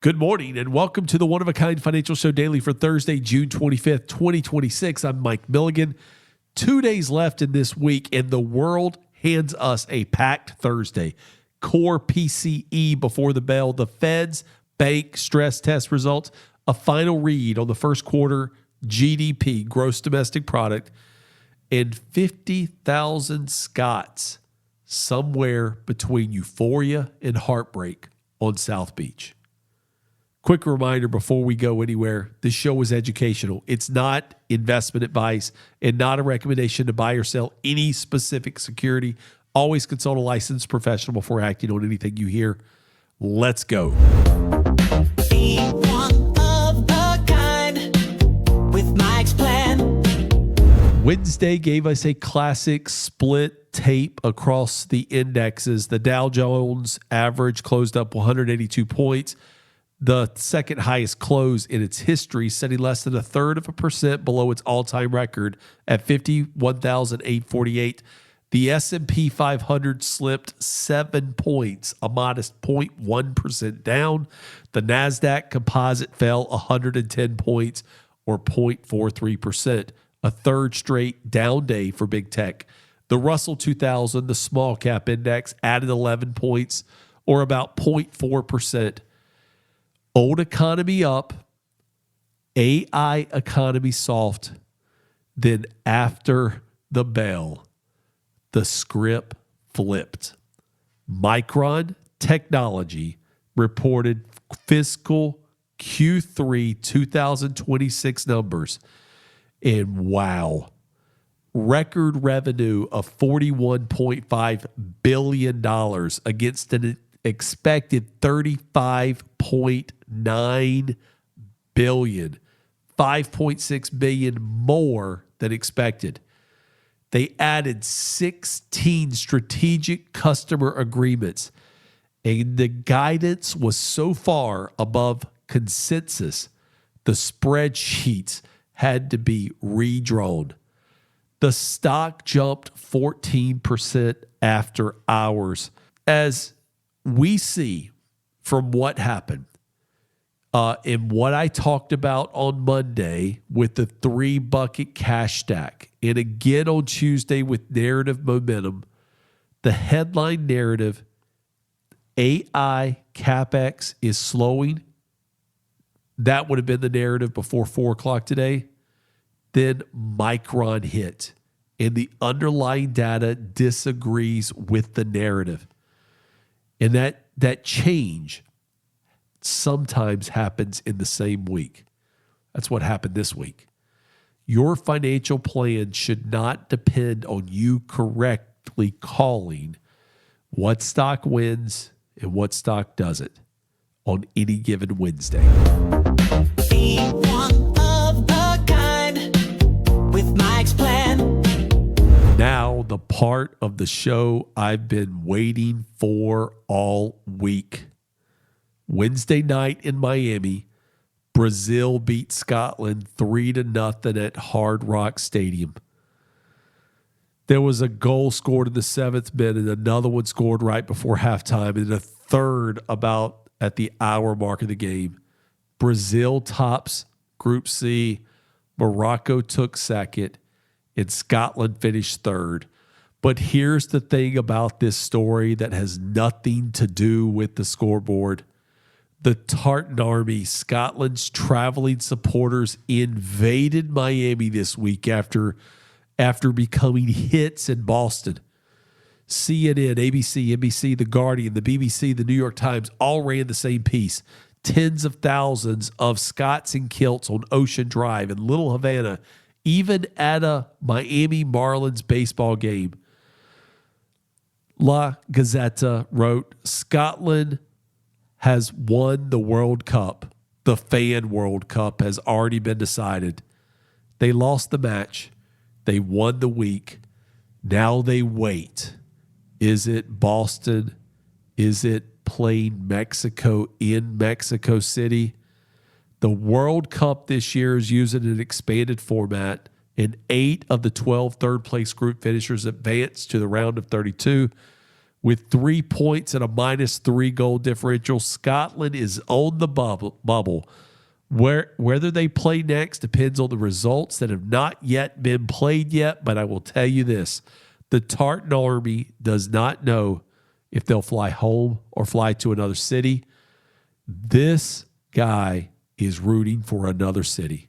Good morning and welcome to the One of a Kind Financial Show Daily for Thursday, June 25th, 2026. I'm Mike Milligan. 2 days left in this week and the world hands us a packed Thursday. Core PCE before the bell, the Fed's bank stress test results, a final read on the first quarter GDP, gross domestic product, and 50,000 Scots somewhere between euphoria and heartbreak on South Beach. Quick reminder before we go anywhere, this show is educational. It's not investment advice and not a recommendation to buy or sell any specific security. Always consult a licensed professional before acting on anything you hear. Let's go. Be one of a kind with Mike's plan. Wednesday gave us a classic split tape across the indexes. The Dow Jones average closed up 182 points. The second highest close in its history, setting less than 0.33% below its all-time record at 51,848. The S&P 500 slipped 7 points, a modest 0.1% down. The NASDAQ composite fell 110 points, or 0.43%, a third straight down day for big tech. The Russell 2000, the small cap index, added 11 points, or about 0.4%. Old economy up, AI economy soft. Then after the bell, the script flipped. Micron Technology reported fiscal Q3 2026 numbers. And wow, record revenue of $41.5 billion against an expected $35.9 billion, $5.6 billion more than expected. They added 16 strategic customer agreements, and the guidance was so far above consensus, the spreadsheets had to be redrawn. The stock jumped 14% after hours as we see from what happened and what I talked about on Monday with the 3-bucket cash stack, and again on Tuesday with narrative momentum, the headline narrative, AI CapEx is slowing. That would have been the narrative before 4 o'clock today. Then Micron hit, and the underlying data disagrees with the narrative. And that change sometimes happens in the same week. That's what happened this week. Your financial plan should not depend on you correctly calling what stock wins and what stock doesn't on any given Wednesday. Be one of a kind with Mike's plan. Now, the part of the show I've been waiting for all week. Wednesday night in Miami, Brazil beat Scotland 3-0 at Hard Rock Stadium. There was a goal scored in the 7th minute, another one scored right before halftime, and a third about at the hour mark of the game. Brazil tops Group C. Morocco took second, and Scotland finished third. But here's the thing about this story that has nothing to do with the scoreboard. The Tartan Army, Scotland's traveling supporters, invaded Miami this week after becoming hits in Boston. CNN, ABC, NBC, The Guardian, the BBC, the New York Times all ran the same piece. Tens of thousands of Scots in kilts on Ocean Drive in Little Havana, even at a Miami Marlins baseball game. La Gazzetta wrote, Scotland has won the World Cup. The Fan World Cup has already been decided. They lost the match. They won the week. Now they wait. Is it Boston? Is it playing Mexico in Mexico City? The World Cup this year is using an expanded format, and 8 of the 12 third-place group finishers advanced to the round of 32. with 3 points and a -3 goal differential. Scotland is on the bubble. Whether they play next depends on the results that have not yet been played yet. But I will tell you this: the Tartan Army does not know if they'll fly home or fly to another city. This guy is rooting for another city.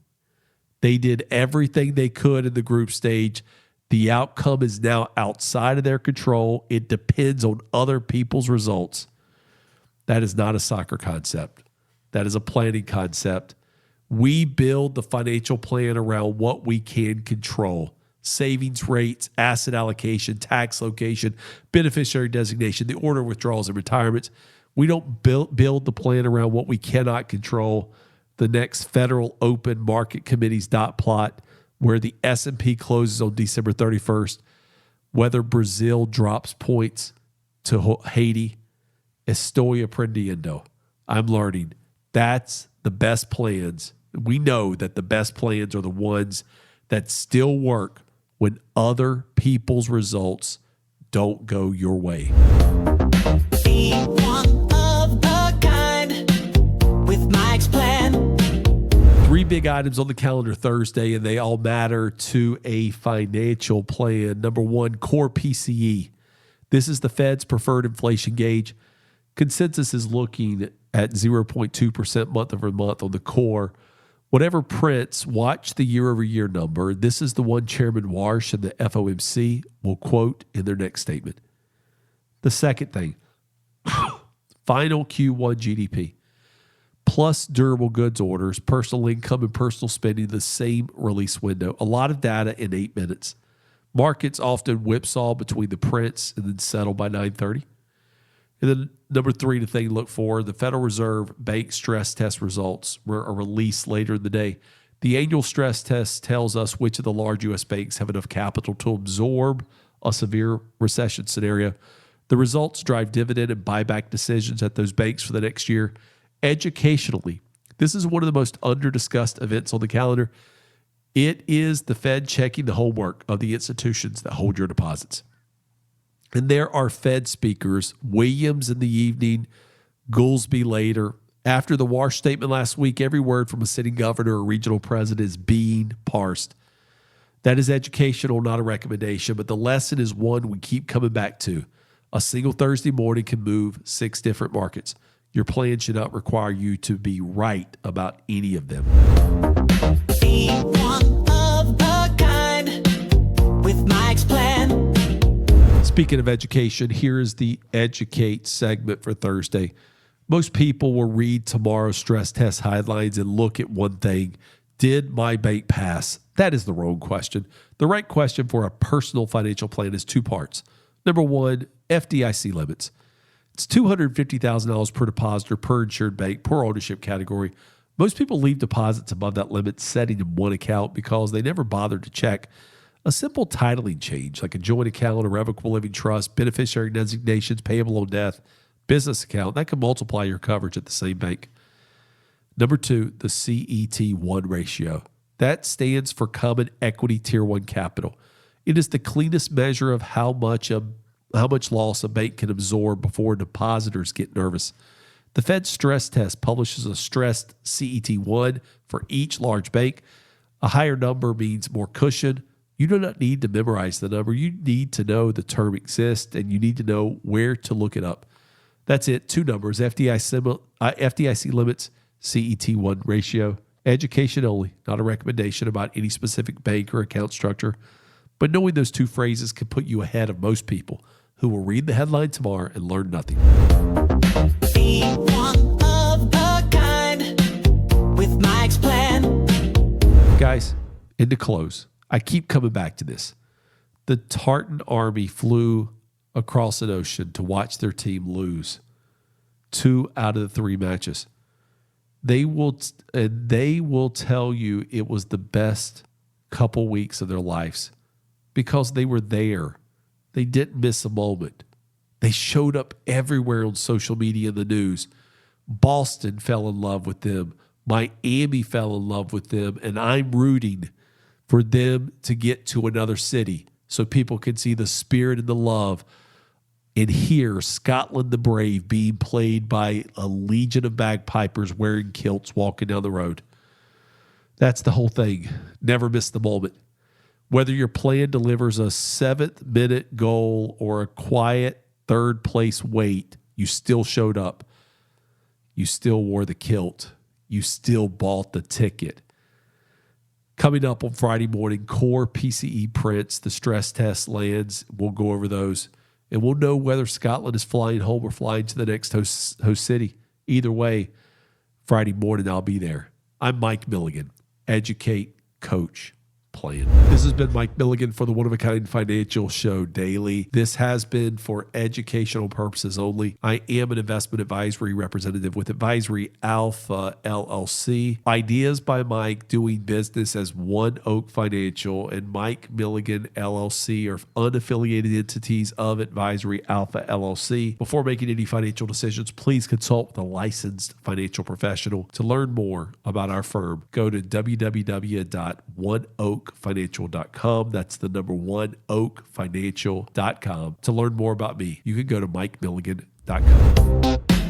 They did everything they could in the group stage. The outcome is now outside of their control. It depends on other people's results. That is not a soccer concept. That is a planning concept. We build the financial plan around what we can control: savings rates, asset allocation, tax location, beneficiary designation, the order of withdrawals and retirements. We don't build the plan around what we cannot control: the next Federal Open Market Committee's dot plot, where the S&P closes on December 31st, whether Brazil drops points to Haiti. Estoy aprendiendo. I'm learning. That's the best plans. We know that the best plans are the ones that still work when other people's results don't go your way. Be one of a kind with Mike's plan. 3 big items on the calendar Thursday, and they all matter to a financial plan. Number 1, core PCE. This is the Fed's preferred inflation gauge. Consensus is looking at 0.2% month over month on the core. Whatever prints, watch the year-over-year number. This is the one Chairman Warsh and the FOMC will quote in their next statement. The second thing, final Q1 GDP, plus durable goods orders, personal income, and personal spending, the same release window. A lot of data in 8 minutes. Markets often whipsaw between the prints and then settle by 9:30. And then number 3, the thing to look for, the Federal Reserve Bank stress test results are released later in the day. The annual stress test tells us which of the large U.S. banks have enough capital to absorb a severe recession scenario. The results drive dividend and buyback decisions at those banks for the next year. Educationally, this is one of the most under-discussed events on the calendar. It is the Fed checking the homework of the institutions that hold your deposits. And there are Fed speakers, Williams in the evening, Goolsbee later. After the Warsh statement last week, every word from a sitting governor or regional president is being parsed. That is educational, not a recommendation, but the lesson is one we keep coming back to. A single Thursday morning can move 6 different markets. Your plan should not require you to be right about any of them. Be one of a kind with Mike's plan. Speaking of education, here is the Educate segment for Thursday. Most people will read tomorrow's stress test headlines and look at one thing: did my bank pass? That is the wrong question. The right question for a personal financial plan is 2 parts. Number 1, FDIC limits. It's $250,000 per depositor, per insured bank, per ownership category. Most people leave deposits above that limit setting in one account because they never bothered to check. A simple titling change, like a joint account, a revocable living trust, beneficiary designations, payable on death, business account, that can multiply your coverage at the same bank. Number 2, the CET1 ratio. That stands for Common Equity Tier 1 Capital. It is the cleanest measure of how much loss a bank can absorb before depositors get nervous. The Fed stress test publishes a stressed CET1 for each large bank. A higher number means more cushion. You do not need to memorize the number. You need to know the term exists, and you need to know where to look it up. That's it. 2 numbers: FDIC limits, CET1 ratio. Education only, not a recommendation about any specific bank or account structure. But knowing those 2 phrases can put you ahead of most people who will read the headline tomorrow and learn nothing. Be one of a kind with Mike's plan. Guys, and to close, I keep coming back to this. The Tartan Army flew across an ocean to watch their team lose 2 out of the 3 matches. They will tell you it was the best couple weeks of their lives because they were there. They didn't miss a moment. They showed up everywhere on social media and the news. Boston fell in love with them. Miami fell in love with them. And I'm rooting for them to get to another city so people can see the spirit and the love and hear Scotland the Brave being played by a legion of bagpipers wearing kilts walking down the road. That's the whole thing. Never miss the moment. Whether your plan delivers a 7th-minute goal or a quiet third-place wait, you still showed up. You still wore the kilt. You still bought the ticket. Coming up on Friday morning, core PCE prints, the stress test lands. We'll go over those. And we'll know whether Scotland is flying home or flying to the next host city. Either way, Friday morning I'll be there. I'm Mike Milligan. Educate, coach, plan. This has been Mike Milligan for the One of a Kind Financial Show Daily. This has been for educational purposes only. I am an investment advisory representative with Advisory Alpha LLC. Ideas by Mike, doing business as One Oak Financial and Mike Milligan LLC are unaffiliated entities of Advisory Alpha LLC. Before making any financial decisions, please consult with a licensed financial professional. To learn more about our firm, go to www.oneoakfinancial.com. That's the number one, oakfinancial.com. To learn more about me, you can go to mikemilligan.com.